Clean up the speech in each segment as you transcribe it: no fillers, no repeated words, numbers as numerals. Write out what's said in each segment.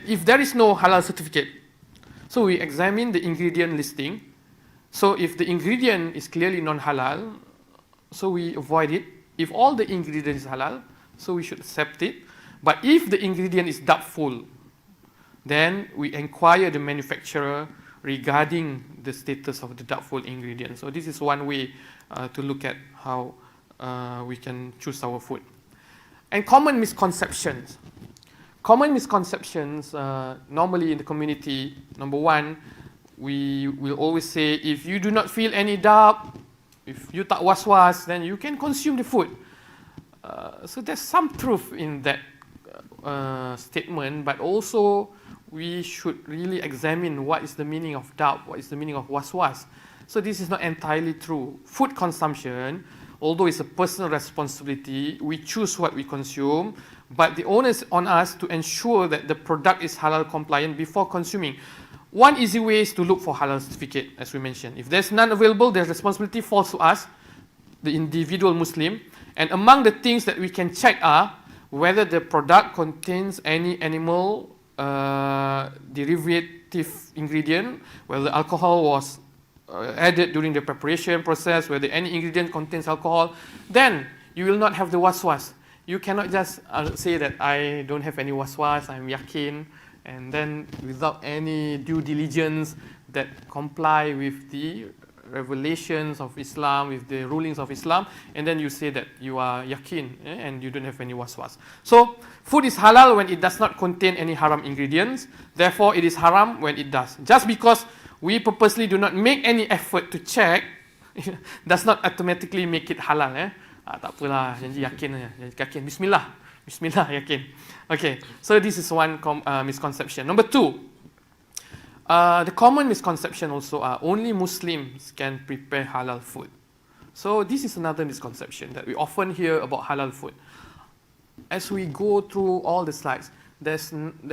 If there is no halal certificate, so we examine the ingredient listing. So if the ingredient is clearly non-halal, so we avoid it. If all the ingredient is halal, so we should accept it. But if the ingredient is doubtful, then we inquire the manufacturer regarding the status of the doubtful ingredient. So this is one way to look at how we can choose our food. And common misconceptions. Common misconceptions normally in the community, number one, we will always say if you do not feel any doubt, if you tak was-was, then you can consume the food. So there's some truth in that statement, but also we should really examine what is the meaning of doubt, what is the meaning of was-was. So this is not entirely true. Food consumption, although it's a personal responsibility, we choose what we consume, but the onus on us to ensure that the product is halal compliant before consuming. One easy way is to look for halal certificate, as we mentioned. If there's none available, the responsibility falls to us, the individual Muslim. And among the things that we can check are whether the product contains any animal derivative ingredient, whether alcohol was added during the preparation process, whether any ingredient contains alcohol, then you will not have the was-was. You cannot just say that I don't have any was-was, I'm yakin, and then without any due diligence that comply with the revelations of Islam, with the rulings of Islam, and then you say that you are yakin and you don't have any was-was. So food is halal when it does not contain any haram ingredients. Therefore, it is haram when it does. Just because we purposely do not make any effort to check does not automatically make it halal. Tak apalah, janji yakin aja. Yakin. Bismillah. Bismillah, yakin. Okay, so this is one misconception. Number two, the common misconception also are only Muslims can prepare halal food. So this is another misconception that we often hear about halal food. As we go through all the slides, there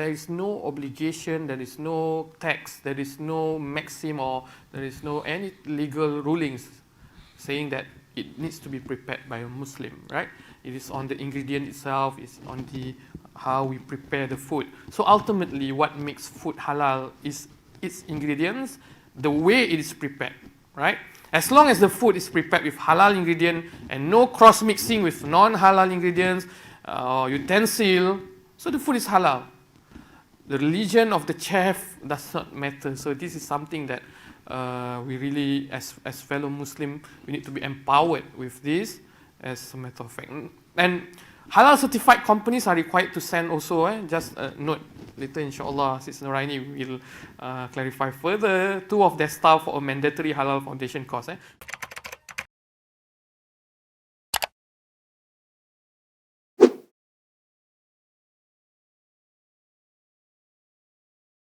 is no obligation, there is no text, there is no maxim, or there is no any legal rulings saying that it needs to be prepared by a Muslim, right? It is on the ingredient itself, it's on the how we prepare the food. So ultimately, what makes food halal is its ingredients, the way it is prepared, right? As long as the food is prepared with halal ingredient and no cross mixing with non-halal ingredients or utensil, so the food is halal. The religion of the chef does not matter. So this is something that we really, as fellow Muslim, we need to be empowered with this as a matter of fact. And halal certified companies are required to send also, just note, later inshallah, Sister Noraini will clarify further, 2 of their staff for a mandatory halal foundation course.